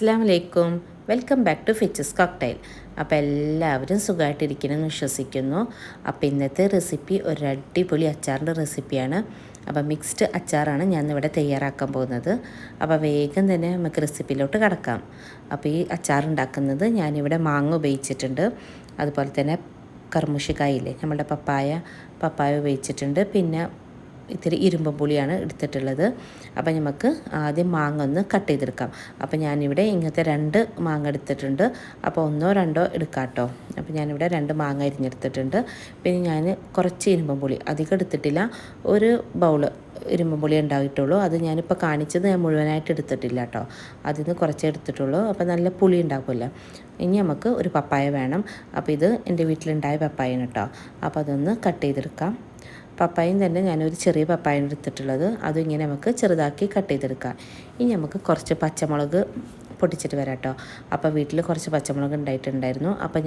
അസ്സലാമു അലൈക്കും. Welcome back to Fitch's cocktail. അപ്പോൾ എല്ലാവരും സുഖമായിട്ടിരിക്കണമെന്ന് വിശ്വസിക്കുന്നു. അപ്പോൾ ഇന്നത്തെ റെസിപ്പി ഒരു അടിപൊളി അച്ചാറിൻ്റെ റെസിപ്പിയാണ്. അപ്പോൾ മിക്സ്ഡ് അച്ചാറാണ് ഞാൻ ഇവിടെ തയ്യാറാക്കാൻ പോകുന്നത്. അപ്പോൾ വേഗം തന്നെ നമുക്ക് റെസിപ്പിയിലോട്ട് കടക്കാം. അപ്പോൾ ഈ അച്ചാർ ഉണ്ടാക്കുന്നത് ഞാനിവിടെ മാങ്ങ ഉപയോഗിച്ചിട്ടുണ്ട്. അതുപോലെ തന്നെ കർമുഷിക്കായില്ലേ, നമ്മുടെ പപ്പായ ഉപയോഗിച്ചിട്ടുണ്ട്. പിന്നെ ഇത്തിരി ഇരുമ്പൻ പുളിയാണ് എടുത്തിട്ടുള്ളത്. അപ്പോൾ നമുക്ക് ആദ്യം മാങ്ങ ഒന്ന് കട്ട് ചെയ്തെടുക്കാം. അപ്പോൾ ഞാനിവിടെ ഇങ്ങനത്തെ 2 മാങ്ങ എടുത്തിട്ടുണ്ട്. അപ്പോൾ 1 2 എടുക്കാം കേട്ടോ. അപ്പോൾ ഞാനിവിടെ 2 മാങ്ങ അരിഞ്ഞെടുത്തിട്ടുണ്ട്. പിന്നെ ഞാൻ കുറച്ച് ഇരുമ്പൻ പുളി, അധികം എടുത്തിട്ടില്ല, ഒരു ബൗള് ഇരുമ്പൻ പുളി ഉണ്ടായിട്ടുള്ളൂ. അത് ഞാനിപ്പോൾ കാണിച്ചത് ഞാൻ മുഴുവനായിട്ട് എടുത്തിട്ടില്ല കേട്ടോ, അതിൽ നിന്ന് കുറച്ചേ എടുത്തിട്ടുള്ളൂ. അപ്പോൾ നല്ല പുളി ഉണ്ടാക്കുമല്ലോ. ഇനി നമുക്ക് ഒരു പപ്പായ വേണം. അപ്പോൾ ഇത് എൻ്റെ വീട്ടിലുണ്ടായ പപ്പായാണ് കേട്ടോ. അപ്പോൾ അതൊന്ന് കട്ട് ചെയ്തെടുക്കാം. പപ്പായയും തന്നെ ഞാനൊരു ചെറിയ പപ്പായാണ് എടുത്തിട്ടുള്ളത്. അതും ഇങ്ങനെ നമുക്ക് ചെറുതാക്കി കട്ട് ചെയ്തെടുക്കാം. ഇനി നമുക്ക് കുറച്ച് പച്ചമുളക് പൊട്ടിച്ചിട്ട് വരാം കേട്ടോ. അപ്പോൾ വീട്ടിൽ കുറച്ച് പച്ചമുളക് ഉണ്ടായിട്ടുണ്ടായിരുന്നു. അപ്പോൾ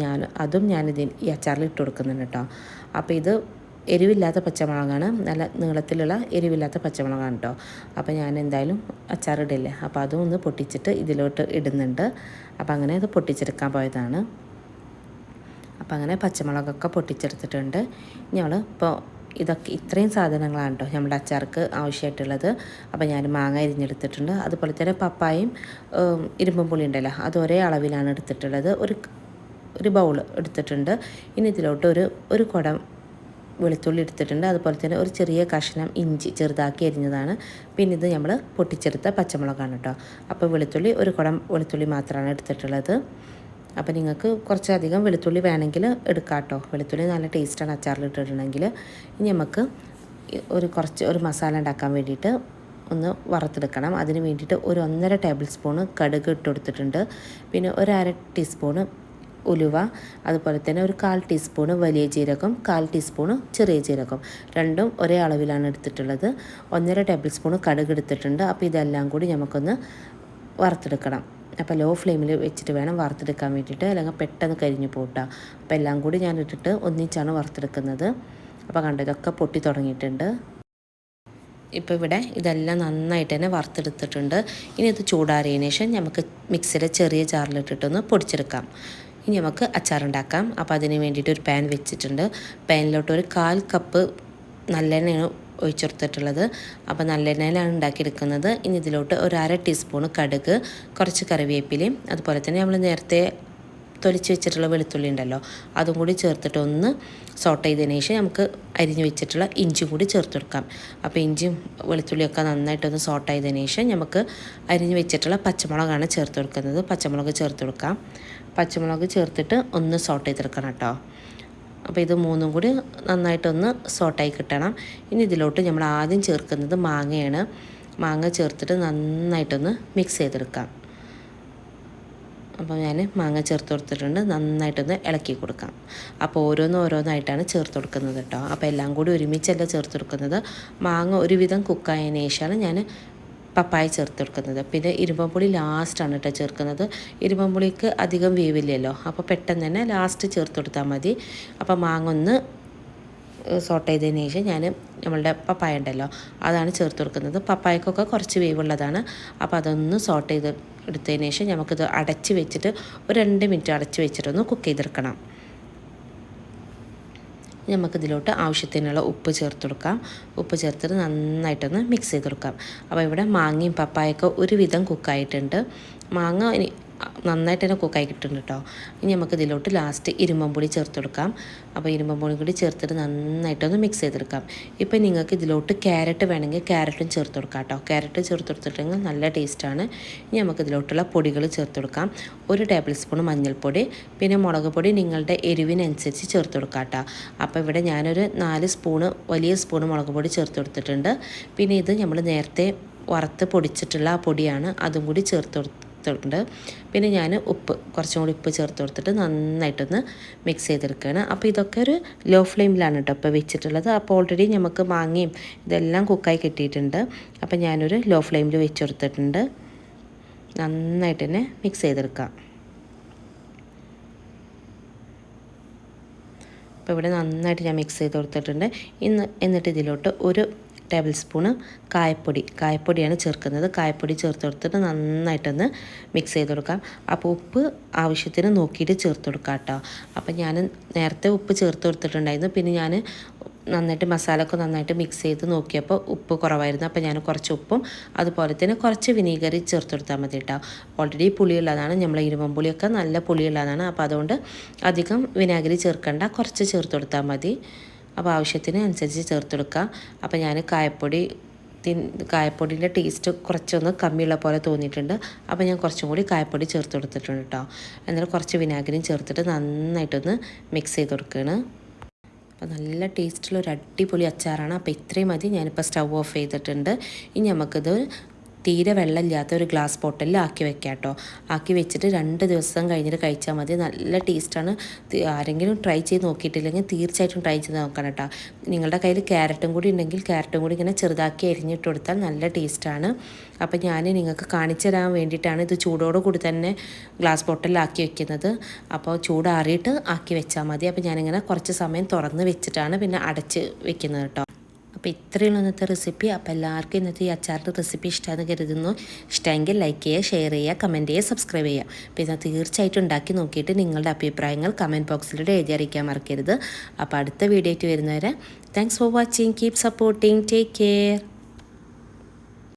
ഈ അച്ചാറിൽ ഇട്ട് കൊടുക്കുന്നുണ്ട് കേട്ടോ. അപ്പോൾ ഇത് എരിവില്ലാത്ത പച്ചമുളകാണ്, നല്ല നീളത്തിലുള്ള എരിവില്ലാത്ത പച്ചമുളകാണ് കേട്ടോ. അപ്പോൾ ഞാൻ എന്തായാലും അച്ചാറിടില്ലേ, അപ്പോൾ അതും ഒന്ന് പൊട്ടിച്ചിട്ട് ഇതിലോട്ട് ഇടുന്നുണ്ട്. അപ്പോൾ അങ്ങനെ അത് പൊട്ടിച്ചെടുക്കാൻ പോയതാണ്. അപ്പോൾ അങ്ങനെ പച്ചമുളകൊക്കെ പൊട്ടിച്ചെടുത്തിട്ടുണ്ട്. ഇപ്പോൾ ഇത്രയും സാധനങ്ങളാണ് കേട്ടോ നമ്മുടെ അച്ചാർക്ക് ആവശ്യമായിട്ടുള്ളത്. അപ്പോൾ ഞാൻ മാങ്ങ അരിഞ്ഞെടുത്തിട്ടുണ്ട്. അതുപോലെ തന്നെ പപ്പായയും ഇരുമ്പൻ പുളി ഉണ്ടല്ലോ, അത് ഒരേ അളവിലാണ് എടുത്തിട്ടുള്ളത്. ഒരു ബൗൾ എടുത്തിട്ടുണ്ട്. ഇനി ഇതിലോട്ട് ഒരു കുടം വെളുത്തുള്ളി എടുത്തിട്ടുണ്ട്. അതുപോലെ തന്നെ ഒരു ചെറിയ കഷ്ണം ഇഞ്ചി ചെറുതാക്കി അരിഞ്ഞതാണ്. പിന്നെ ഇത് നമ്മൾ പൊട്ടിച്ചെടുത്ത പച്ചമുളകാണ് കേട്ടോ. അപ്പോൾ ഒരു കുടം വെളുത്തുള്ളി മാത്രമാണ് എടുത്തിട്ടുള്ളത്. അപ്പോൾ നിങ്ങൾക്ക് കുറച്ചധികം വെളുത്തുള്ളി വേണമെങ്കിൽ എടുക്കാം കേട്ടോ. വെളുത്തുള്ളി നല്ല ടേസ്റ്റാണ് അച്ചാറിൽ ഇട്ടിട്ടുണ്ടെങ്കിൽ. ഇനി നമുക്ക് ഒരു മസാല ഉണ്ടാക്കാൻ വേണ്ടിയിട്ട് ഒന്ന് വറുത്തെടുക്കണം. അതിന് വേണ്ടിയിട്ട് ഒരു 1.5 ടേബിൾ സ്പൂണ് കടുക് ഇട്ട് കൊടുത്തിട്ടുണ്ട്. പിന്നെ 1/2 ടീസ്പൂണ് ഉലുവ, അതുപോലെ തന്നെ ഒരു 1/4 ടീസ്പൂണ് വലിയ ജീരകം, 1/4 ടീസ്പൂണ് ചെറിയ ജീരകം, രണ്ടും ഒരേ അളവിലാണ് എടുത്തിട്ടുള്ളത്. 1.5 ടേബിൾ സ്പൂണ് കടുക് എടുത്തിട്ടുണ്ട്. അപ്പോൾ ഇതെല്ലാം കൂടി നമുക്കൊന്ന് വറുത്തെടുക്കണം. അപ്പോൾ ലോ ഫ്ലെയിമിൽ വെച്ചിട്ട് വേണം വറുത്തെടുക്കാൻ വേണ്ടിയിട്ട്, അല്ലെങ്കിൽ പെട്ടെന്ന് കരിഞ്ഞു പോട്ടാം. അപ്പോൾ എല്ലാം കൂടി ഞാൻ ഇട്ടിട്ട് ഒന്നിച്ചാണ് വറുത്തെടുക്കുന്നത്. അപ്പോൾ ഇതൊക്കെ പൊട്ടി തുടങ്ങിയിട്ടുണ്ട്. ഇപ്പോൾ ഇവിടെ ഇതെല്ലാം നന്നായിട്ട് തന്നെ വറുത്തെടുത്തിട്ടുണ്ട്. ഇനി ഇത് ചൂടാറിയതിന് ശേഷം നമുക്ക് മിക്സിയുടെ ചെറിയ ജാറിലിട്ടിട്ടൊന്ന് പൊടിച്ചെടുക്കാം. ഇനി നമുക്ക് അച്ചാറുണ്ടാക്കാം. അപ്പോൾ അതിന് വേണ്ടിയിട്ട് ഒരു പാൻ വെച്ചിട്ടുണ്ട്. പാനിലോട്ട് ഒരു 1/4 കപ്പ് നല്ലെണ്ണയാണ് ഒഴിച്ചെടുത്തിട്ടുള്ളത്. അപ്പോൾ നല്ലെണ്ണയിലാണ് ഉണ്ടാക്കിയെടുക്കുന്നത്. ഇനി ഇതിലോട്ട് ഒരു 1/2 ടീസ്പൂണ് കടുക്, കുറച്ച് കറിവേപ്പിലയും, അതുപോലെ തന്നെ നമ്മൾ നേരത്തെ തൊലിച്ച് വെച്ചിട്ടുള്ള വെളുത്തുള്ളി ഉണ്ടല്ലോ, അതും കൂടി ചേർത്തിട്ട് ഒന്ന് സോട്ട് ചെയ്തതിന് ശേഷം നമുക്ക് അരിഞ്ഞ് വെച്ചിട്ടുള്ള ഇഞ്ചി കൂടി ചേർത്ത് കൊടുക്കാം. അപ്പോൾ ഇഞ്ചിയും വെളുത്തുള്ളിയൊക്കെ നന്നായിട്ടൊന്ന് സോട്ട് ചെയ്തതിന് ശേഷം നമുക്ക് അരിഞ്ഞ് വെച്ചിട്ടുള്ള പച്ചമുളകാണ് ചേർത്ത് കൊടുക്കുന്നത്. പച്ചമുളക് ചേർത്ത് കൊടുക്കാം. പച്ചമുളക് ചേർത്തിട്ട് ഒന്ന് സോട്ട് ചെയ്തെടുക്കണം കേട്ടോ. അപ്പോൾ ഇത് മൂന്നും കൂടി നന്നായിട്ടൊന്ന് സോട്ടായി കിട്ടണം. ഇനി ഇതിലോട്ട് നമ്മൾ ആദ്യം ചേർക്കുന്നത് മാങ്ങയാണ്. മാങ്ങ ചേർത്തിട്ട് നന്നായിട്ടൊന്ന് മിക്സ് ചെയ്തെടുക്കാം. അപ്പോൾ ഞാൻ മാങ്ങ ചേർത്ത് കൊടുത്തിട്ടുണ്ട്. നന്നായിട്ടൊന്ന് ഇളക്കി കൊടുക്കാം. അപ്പോൾ ഓരോന്നായിട്ടാണ് ചേർത്ത് കൊടുക്കുന്നത് കേട്ടോ. അപ്പോൾ എല്ലാം കൂടി ഒരുമിച്ചല്ല ചേർത്ത് കൊടുക്കുന്നത്. മാങ്ങ ഒരുവിധം കുക്കായതിന് ശേഷമാണ് ഞാൻ പപ്പായ ചേർത്ത് കൊടുക്കുന്നത്. പിന്നെ ഇരുമ്പൻ പുളി ലാസ്റ്റാണ് കേട്ടോ ചേർക്കുന്നത്. ഇരുമ്പൻ പുളിക്ക് അധികം വേവില്ലല്ലോ, അപ്പോൾ പെട്ടെന്ന് തന്നെ ലാസ്റ്റ് ചേർത്ത് കൊടുത്താൽ മതി. അപ്പോൾ മാങ്ങ ഒന്ന് സോട്ട് ചെയ്തതിന് ശേഷം നമ്മളുടെ പപ്പായ ഉണ്ടല്ലോ, അതാണ് ചേർത്ത് കൊടുക്കുന്നത്. പപ്പായക്കൊക്കെ കുറച്ച് വേവുള്ളതാണ്. അപ്പോൾ അതൊന്ന് സോട്ട് ചെയ്ത് എടുത്തതിന് ശേഷം നമുക്കിത് അടച്ച് വെച്ചിട്ട് ഒരു 2 മിനിറ്റ് അടച്ച് വെച്ചിട്ടൊന്ന് കുക്ക് ചെയ്തെടുക്കണം. നമുക്കിതിലോട്ട് ആവശ്യത്തിനുള്ള ഉപ്പ് ചേർത്ത് കൊടുക്കാം. ഉപ്പ് ചേർത്തിട്ട് നന്നായിട്ടൊന്ന് മിക്സ് ചെയ്ത് കൊടുക്കാം. അപ്പോൾ ഇവിടെ മാങ്ങയും പപ്പായൊക്കെ ഒരുവിധം കുക്കായിട്ടുണ്ട്. മാങ്ങ നന്നായിട്ട് തന്നെ കുക്കായി കിട്ടുന്നുണ്ട് കേട്ടോ. ഇനി നമുക്കിതിലോട്ട് ലാസ്റ്റ് ഇരുമ്പൻ പുളി ചേർത്ത് കൊടുക്കാം. അപ്പോൾ ഇരുമ്പൻ പുളി കൂടി ചേർത്തിട്ട് നന്നായിട്ടൊന്ന് മിക്സ് ചെയ്തെടുക്കാം. ഇപ്പോൾ നിങ്ങൾക്ക് ഇതിലോട്ട് ക്യാരറ്റ് വേണമെങ്കിൽ ക്യാരറ്റും ചേർത്ത് കൊടുക്കാം കേട്ടോ. ക്യാരറ്റ് ചേർത്ത് കൊടുത്തിട്ടുണ്ടെങ്കിൽ നല്ല ടേസ്റ്റാണ്. ഇനി നമുക്കിതിലോട്ടുള്ള പൊടികൾ ചേർത്ത് കൊടുക്കാം. 1 ടേബിൾ സ്പൂൺ മഞ്ഞൾപ്പൊടി, പിന്നെ മുളക് പൊടി നിങ്ങളുടെ എരിവിനനുസരിച്ച് ചേർത്ത് കൊടുക്കാം കേട്ടോ. അപ്പോൾ ഇവിടെ ഞാനൊരു 4 സ്പൂണ് വലിയ സ്പൂണ് മുളക് പൊടി ചേർത്ത് കൊടുത്തിട്ടുണ്ട്. പിന്നെ ഇത് നമ്മൾ നേരത്തെ വറുത്ത് പൊടിച്ചിട്ടുള്ള ആ പൊടിയാണ്, അതും കൂടി ചേർത്ത് കൊടുത്തിട്ടുണ്ട്. പിന്നെ ഞാൻ കുറച്ചും കൂടി ഉപ്പ് ചേർത്ത് കൊടുത്തിട്ട് നന്നായിട്ടൊന്ന് മിക്സ് ചെയ്തെടുക്കുകയാണ്. അപ്പോൾ ഇതൊക്കെ ഒരു ലോ ഫ്ലെയിമിലാണ് കേട്ടോ ഇപ്പോൾ വെച്ചിട്ടുള്ളത്. അപ്പോൾ ഓൾറെഡി നമുക്ക് മാങ്ങയും ഇതെല്ലാം കുക്കായി കിട്ടിയിട്ടുണ്ട്. അപ്പോൾ ഞാനൊരു ലോ ഫ്ലെയിമിൽ വെച്ച് കൊടുത്തിട്ടുണ്ട്. നന്നായിട്ട് തന്നെ മിക്സ് ചെയ്തെടുക്കാം. അപ്പോൾ ഇവിടെ നന്നായിട്ട് ഞാൻ മിക്സ് ചെയ്ത് കൊടുത്തിട്ടുണ്ട്. എന്നിട്ട് ഇതിലോട്ട് ഒരു ടേബിൾ സ്പൂണ് കായപ്പൊടിയാണ് ചേർക്കുന്നത്. കായപ്പൊടി ചേർത്ത് കൊടുത്തിട്ട് നന്നായിട്ടൊന്ന് മിക്സ് ചെയ്ത് കൊടുക്കാം. അപ്പോൾ ഉപ്പ് ആവശ്യത്തിന് നോക്കിയിട്ട് ചേർത്ത് കൊടുക്കാം കേട്ടോ. അപ്പോൾ ഞാൻ നേരത്തെ ഉപ്പ് ചേർത്ത് കൊടുത്തിട്ടുണ്ടായിരുന്നു. പിന്നെ ഞാൻ നന്നായിട്ട് മസാലയൊക്കെ നന്നായിട്ട് മിക്സ് ചെയ്ത് നോക്കിയപ്പോൾ ഉപ്പ് കുറവായിരുന്നു. അപ്പോൾ ഞാൻ കുറച്ച് ഉപ്പും അതുപോലെ തന്നെ കുറച്ച് വിനീഗർ ചേർത്ത് കൊടുത്താൽ മതി കേട്ടോ. ഓൾറെഡി പുളിയുള്ളതാണ്, നമ്മളെ ഇരുമ്പുളിയൊക്കെ നല്ല പുളിയുള്ളതാണ്. അപ്പോൾ അതുകൊണ്ട് അധികം വിനാഗിരി ചേർക്കണ്ട, കുറച്ച് ചേർത്ത് കൊടുത്താൽ മതി. അപ്പോൾ ആവശ്യത്തിന് അനുസരിച്ച് ചേർത്ത് കൊടുക്കുക. അപ്പോൾ ഞാൻ കായപ്പൊടിൻ്റെ ടേസ്റ്റ് കുറച്ചൊന്ന് കമ്മിയുള്ള പോലെ തോന്നിയിട്ടുണ്ട്. അപ്പോൾ ഞാൻ കുറച്ചും കൂടി കായപ്പൊടി ചേർത്ത് കൊടുത്തിട്ടുണ്ട് കേട്ടോ. എന്നിട്ട് കുറച്ച് വിനാഗിരിയും ചേർത്തിട്ട് നന്നായിട്ടൊന്ന് മിക്സ് ചെയ്ത് കൊടുക്കുകയാണ്. അപ്പോൾ നല്ല ടേസ്റ്റുള്ള ഒരു അടിപൊളി അച്ചാറാണ്. അപ്പോൾ ഇത്രയും മതി. ഞാനിപ്പോൾ സ്റ്റവ് ഓഫ് ചെയ്തിട്ടുണ്ട്. ഇനി നമുക്കിത് തീരെ വെള്ളമില്ലാത്ത ഒരു ഗ്ലാസ് ബോട്ടിലിൽ ആക്കി വെക്കാം കേട്ടോ. ആക്കി വെച്ചിട്ട് 2 ദിവസം കഴിഞ്ഞിട്ട് കഴിച്ചാൽ മതി. നല്ല ടേസ്റ്റാണ്. ആരെങ്കിലും ട്രൈ ചെയ്ത് നോക്കിയിട്ടില്ലെങ്കിൽ തീർച്ചയായിട്ടും ട്രൈ ചെയ്ത് നോക്കണം കേട്ടോ. നിങ്ങളുടെ കയ്യിൽ ക്യാരറ്റും കൂടി ഉണ്ടെങ്കിൽ ക്യാരറ്റും കൂടി ഇങ്ങനെ ചെറുതാക്കി അരിഞ്ഞിട്ട് കൊടുത്താൽ നല്ല ടേസ്റ്റാണ്. അപ്പോൾ ഞാൻ നിങ്ങൾക്ക് കാണിച്ചു തരാൻ വേണ്ടിയിട്ടാണ് ഇത് ചൂടോട് കൂടി തന്നെ ഗ്ലാസ് ബോട്ടിലാക്കി വെക്കുന്നത്. അപ്പോൾ ചൂടാറിയിട്ട് ആക്കി വെച്ചാൽ മതി. അപ്പോൾ ഞാനിങ്ങനെ കുറച്ച് സമയം തുറന്ന് വെച്ചിട്ടാണ് പിന്നെ അടച്ച് വെക്കുന്നത് കേട്ടോ. അപ്പോൾ ഇത്രയുള്ള ഇന്നത്തെ റെസിപ്പി. അപ്പോൾ എല്ലാവർക്കും ഇന്നത്തെ ഈ അച്ചാറിൻ്റെ റെസിപ്പി ഇഷ്ടമാണെന്ന് കരുതുന്നു. ഇഷ്ടമെങ്കിൽ ലൈക്ക് ചെയ്യുക, ഷെയർ ചെയ്യുക, കമൻറ്റ് ചെയ്യുക, സബ്സ്ക്രൈബ് ചെയ്യുക. പിന്നെ തീർച്ചയായിട്ടും ഉണ്ടാക്കി നോക്കിയിട്ട് നിങ്ങളുടെ അഭിപ്രായങ്ങൾ കമൻറ്റ് ബോക്സിലൂടെ എഴുതി അറിയിക്കാൻ മറക്കരുത്. അപ്പോൾ അടുത്ത വീഡിയോ ആയിട്ട് വരുന്നവരെ thanks for watching. Keep supporting. Take care.